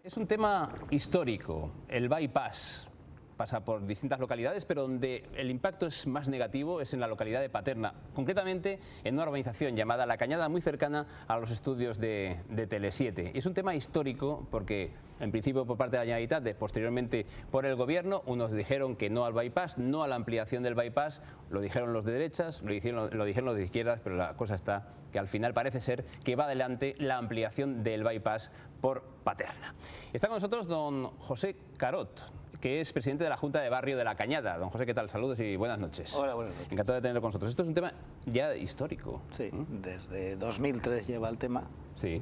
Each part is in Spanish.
Es un tema histórico, el bypass. Pasa por distintas localidades, pero donde el impacto es más negativo es en la localidad de Paterna, concretamente en una urbanización llamada La Cañada, muy cercana a los estudios de Tele7. Y es un tema histórico porque, en principio por parte de la Generalitat, posteriormente por el Gobierno, unos dijeron que no al bypass, no a la ampliación del bypass, lo dijeron los de derechas, lo dijeron los de izquierdas, pero la cosa está que al final parece ser que va adelante la ampliación del bypass por Paterna. Está con nosotros don José Carot, que es presidente de la Junta de Barrio de La Cañada. Don José, ¿qué tal? Saludos y buenas noches. Hola, buenas noches. Encantado de tenerlo con nosotros. Esto es un tema ya histórico. Sí, desde 2003 lleva el tema. Sí.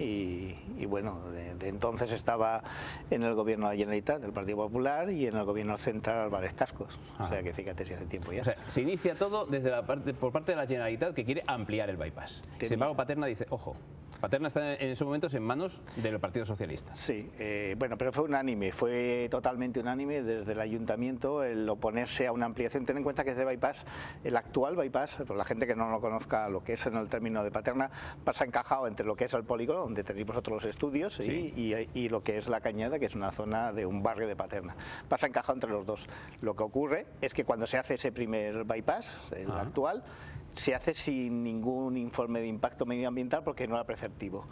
Y bueno, de entonces estaba en el gobierno de la Generalitat, del Partido Popular, y en el gobierno central Álvarez Cascos. O sea que fíjate si hace tiempo ya. O sea, se inicia todo desde por parte de la Generalitat, que quiere ampliar el bypass. Sin embargo, Paterna dice, ojo, Paterna está en esos momentos en manos del Partido Socialista. Sí, bueno, pero fue unánime, fue totalmente unánime desde el ayuntamiento el oponerse a una ampliación. Ten en cuenta que este bypass, el actual bypass, por la gente que no lo conozca, lo que es en el término de Paterna, pasa encajado entre lo que es el polígono, donde tenéis vosotros los estudios, sí, y lo que es La Cañada, que es una zona de un barrio de Paterna. Pasa encajado entre los dos. Lo que ocurre es que cuando se hace ese primer bypass, el actual, se hace sin ningún informe de impacto medioambiental porque no era preceptivo.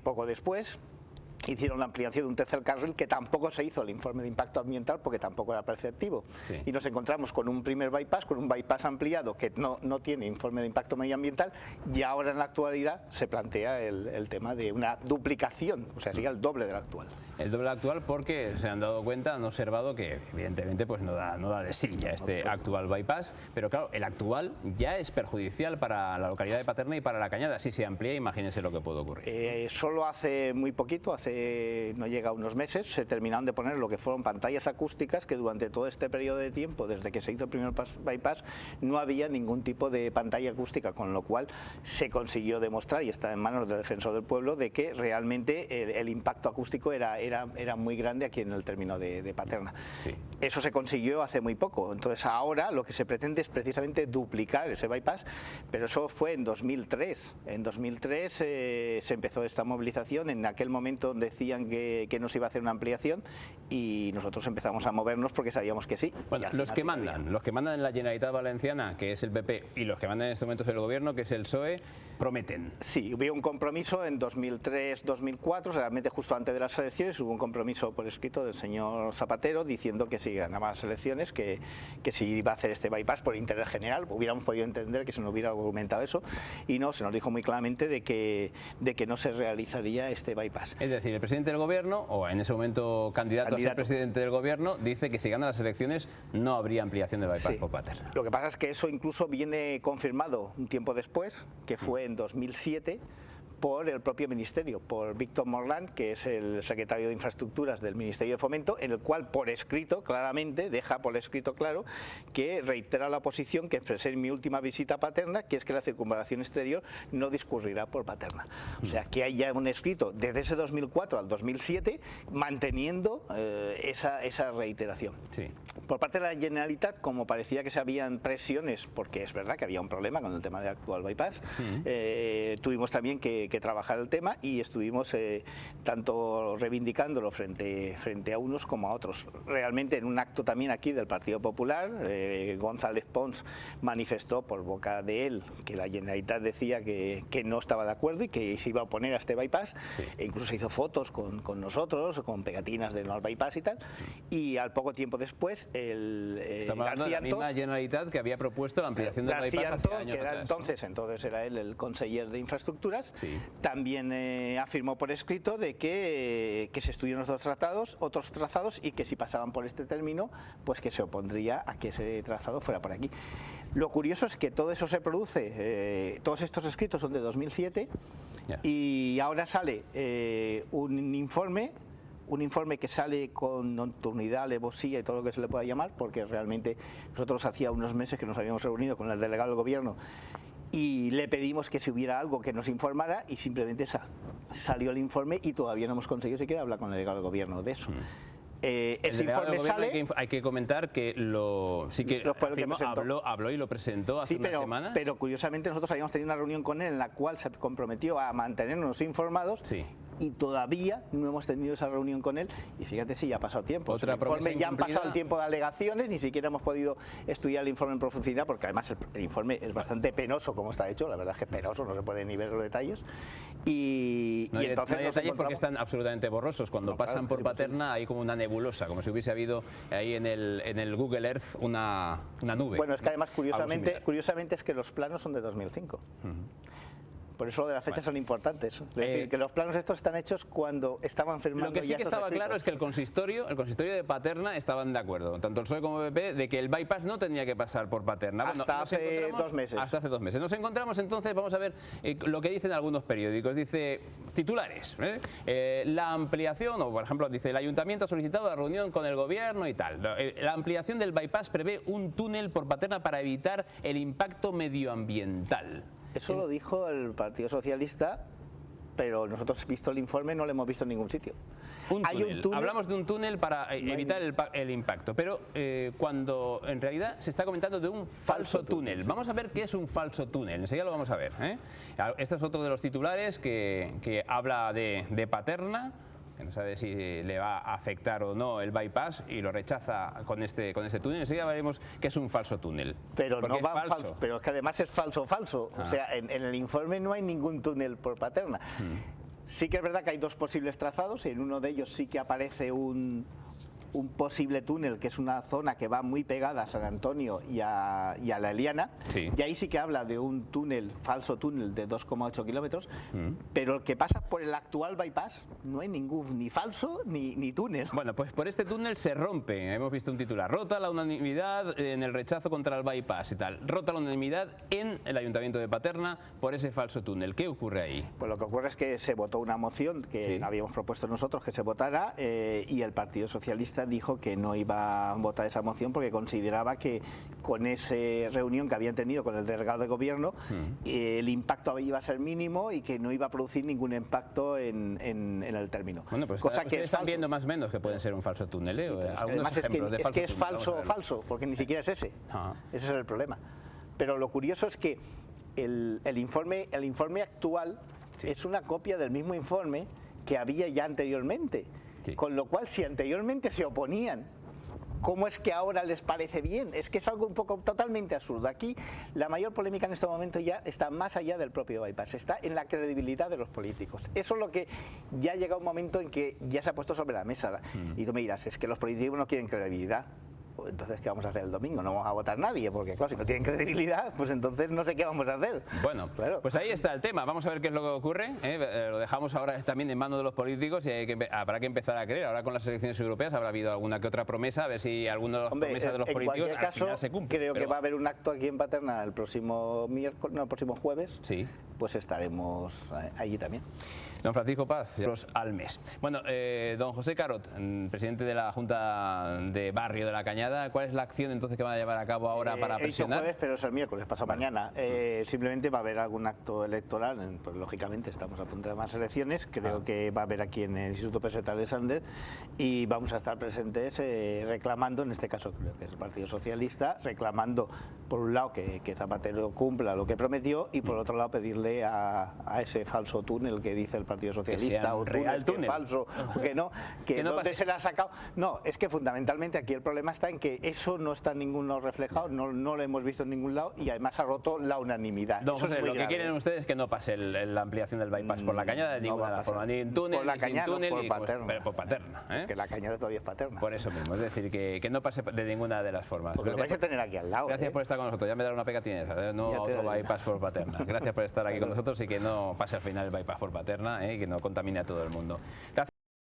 Poco después hicieron la ampliación de un tercer carril que tampoco se hizo el informe de impacto ambiental porque tampoco era preceptivo. Sí. Y nos encontramos con un primer bypass, con un bypass ampliado que no tiene informe de impacto medioambiental, y ahora en la actualidad se plantea el tema de una duplicación, o sea, sería el doble del actual. El doble del actual porque se han dado cuenta, han observado que evidentemente pues no da de sí ya este actual bypass, pero claro, el actual ya es perjudicial para la localidad de Paterna y para La Cañada. Si se amplía, imagínense lo que puede ocurrir. Solo hace muy poquito, no llega a unos meses, se terminaron de poner lo que fueron pantallas acústicas que durante todo este periodo de tiempo, desde que se hizo el primer bypass, no había ningún tipo de pantalla acústica, con lo cual se consiguió demostrar, y está en manos del Defensor del Pueblo, de que realmente el impacto acústico era muy grande aquí en el término de Paterna. Sí. Eso se consiguió hace muy poco, entonces ahora lo que se pretende es precisamente duplicar ese bypass, pero eso fue en 2003. En 2003 se empezó esta movilización, en aquel momento decían que no se iba a hacer una ampliación y nosotros empezamos a movernos porque sabíamos que sí. Bueno, los que mandan en la Generalitat Valenciana, que es el PP, y los que mandan en este momento es el Gobierno, que es el PSOE, prometen. Sí, hubo un compromiso en 2003-2004, realmente justo antes de las elecciones, hubo un compromiso por escrito del señor Zapatero diciendo que si ganaba las elecciones, que si iba a hacer este bypass por interés general. Hubiéramos podido entender que se nos hubiera argumentado eso, y no, se nos dijo muy claramente de que no se realizaría este bypass. Es decir, el presidente del Gobierno, o en ese momento candidato a ser presidente del Gobierno, dice que si gana las elecciones no habría ampliación del bypass por Paterna. Lo que pasa es que eso incluso viene confirmado un tiempo después, que fue en 2007, por el propio Ministerio, por Víctor Morland, que es el secretario de Infraestructuras del Ministerio de Fomento, en el cual por escrito claramente, deja por escrito claro, que reitera la posición que expresé en mi última visita a Paterna, que es que la circunvalación exterior no discurrirá por Paterna. O sea, que hay ya un escrito desde ese 2004 al 2007 manteniendo esa reiteración. Sí. Por parte de la Generalitat, como parecía que se habían presiones, porque es verdad que había un problema con el tema del actual bypass, tuvimos también que trabajar el tema y estuvimos tanto reivindicándolo frente a unos como a otros. Realmente en un acto también aquí del Partido Popular, González Pons manifestó por boca de él que la Generalitat decía que no estaba de acuerdo y que se iba a oponer a este bypass, e incluso se hizo fotos con nosotros, con pegatinas de no al bypass y tal, y al poco tiempo después Estamos hablando de la misma Generalitat que había propuesto la ampliación del bypass hace años que era atrás, entonces era él el conseller de Infraestructuras. Sí. También afirmó por escrito de que se estudian los otros trazados y que si pasaban por este término, pues que se opondría a que ese trazado fuera por aquí. Lo curioso es que todo eso se produce, todos estos escritos son de 2007, y ahora sale un informe que sale con nocturnidad, alevosía y todo lo que se le pueda llamar, porque realmente nosotros hacía unos meses que nos habíamos reunido con el delegado del Gobierno y le pedimos que si hubiera algo que nos informara, y simplemente salió el informe y todavía no hemos conseguido siquiera hablar con el delegado del Gobierno de eso. Ese informe sale. Hay que comentar que habló y lo presentó hace unas semanas. Pero curiosamente nosotros habíamos tenido una reunión con él en la cual se comprometió a mantenernos informados. Sí. y todavía no hemos tenido esa reunión con él, y fíjate si ya ha pasado tiempo. Otra promesa ya han incumplida. pasado el tiempo de alegaciones, ni siquiera hemos podido estudiar el informe en profundidad, porque además el informe es bastante penoso como está hecho, la verdad es que es penoso, no se puede ni ver los detalles, y no hay, entonces no hay nos detalles porque encontramos... están absolutamente borrosos. Cuando pasan por Paterna hay como una nebulosa, como si hubiese habido ahí en el Google Earth una nube. Bueno, es que además Algo similar. curiosamente es que los planos son de 2005. Por eso lo de las fechas son importantes. Es decir, que los planos estos están hechos cuando estaban firmando. Lo que sí ya que estos estaba escritos. claro es que el consistorio de Paterna estaban de acuerdo, tanto el PSOE como el PP, de que el bypass no tenía que pasar por Paterna. Hasta hace 2 meses. Hasta hace 2 meses. Nos encontramos entonces, vamos a ver lo que dicen algunos periódicos. Dice titulares, la ampliación, o por ejemplo dice, el ayuntamiento ha solicitado la reunión con el gobierno y tal. La ampliación del bypass prevé un túnel por Paterna para evitar el impacto medioambiental. Eso lo dijo el Partido Socialista, pero nosotros, visto el informe, no lo hemos visto en ningún sitio. Hay un túnel. Hablamos de un túnel para evitar el impacto, pero cuando en realidad se está comentando de un falso túnel. Sí. Vamos a ver qué es un falso túnel, enseguida lo vamos a ver. Este es otro de los titulares que habla de Paterna, que no sabe si le va a afectar o no el bypass y lo rechaza con este túnel. Enseguida veremos que es un falso túnel. Pero porque no va es falso. pero es que además es falso. O sea, en el informe no hay ningún túnel por Paterna. Sí que es verdad que hay 2 posibles trazados, y en uno de ellos sí que aparece un posible túnel, que es una zona que va muy pegada a San Antonio y a la Eliana, Sí. y ahí sí que habla de un túnel, falso túnel de 2,8 kilómetros, pero el que pasa por el actual bypass no hay ningún, ni falso ni túnel. Bueno, pues por este túnel se rompe, hemos visto un titular, rota la unanimidad en el rechazo contra el bypass y tal, rota la unanimidad en el Ayuntamiento de Paterna por ese falso túnel. ¿Qué ocurre ahí? Pues lo que ocurre es que se votó una moción que Sí. habíamos propuesto nosotros que se votara, y el Partido Socialista dijo que no iba a votar esa moción porque consideraba que con esa reunión que habían tenido con el delegado de gobierno el impacto iba a ser mínimo y que no iba a producir ningún impacto en el término. Bueno, pues Cosa que ustedes es están falso. viendo más o menos que pueden ser un falso túnel. Sí, pero es que Algunos además ejemplos de es que es túnel. Vamos a falso, verlo. falso, porque ni siquiera es ese. Ah. Ese es el problema. Pero lo curioso es que el informe actual Sí. es una copia del mismo informe que había ya anteriormente. Sí. Con lo cual, si anteriormente se oponían, ¿cómo es que ahora les parece bien? Es que es algo un poco totalmente absurdo. Aquí la mayor polémica en este momento ya está más allá del propio bypass, está en la credibilidad de los políticos. Eso es lo que ya llega un momento en que ya se ha puesto sobre la mesa. Y tú me dirás, es que los políticos no quieren credibilidad. Pues entonces, ¿qué vamos a hacer el domingo? No vamos a votar nadie, porque claro, si no tienen credibilidad, pues entonces no sé qué vamos a hacer. Bueno, Claro. pues ahí está el tema. Vamos a ver qué es lo que ocurre. Lo dejamos ahora también en manos de los políticos y habrá que empezar a creer. Ahora con las elecciones europeas habrá habido alguna que otra promesa, a ver si alguna de las Hombre, promesas de los en políticos cualquier al caso, final se cumple. creo que Pero- va a haber un acto aquí en Paterna el próximo miércoles, no, el próximo jueves. Sí. Pues estaremos allí también. Don Francisco Paz, al mes. Bueno, don José Carot, presidente de la Junta de Barrio de la Cañada, ¿cuál es la acción entonces que van a llevar a cabo ahora para He dicho presionar? jueves, pero es el miércoles, pasa mañana. Simplemente va a haber algún acto electoral, pues lógicamente estamos a punto de más elecciones, creo que va a haber aquí en el Instituto Peseta de Sander, y vamos a estar presentes reclamando, en este caso creo que es el Partido Socialista, reclamando por un lado que Zapatero cumpla lo que prometió y por otro lado pedirle a ese falso túnel que dice el Partido Socialista, sea o un real que es túnel. falso, o que no Que no dónde pase. se le ha sacado. No, es que fundamentalmente aquí el problema está en que eso no está en ningún lado reflejado, no lo hemos visto en ningún lado y además ha roto la unanimidad. Don Eso es José, muy lo que grave. quieren ustedes es que no pase la ampliación del bypass por la Cañada de No ninguna va a de las pasar. formas, ni en túnel, Por la ni sin Cañada, túnel, por ni Paterna. pero por Paterna. Que la Cañada todavía es Paterna. Por eso mismo, es decir, que no pase de ninguna de las formas. Porque lo vais a tener aquí al lado. Gracias por estar con nosotros. Ya me dará una pegatinesa, no Ya a te otro daré. bypass por Paterna. Gracias por estar aquí con nosotros y que no pase al final el bypass por Paterna, que no contamine a todo el mundo. Gracias.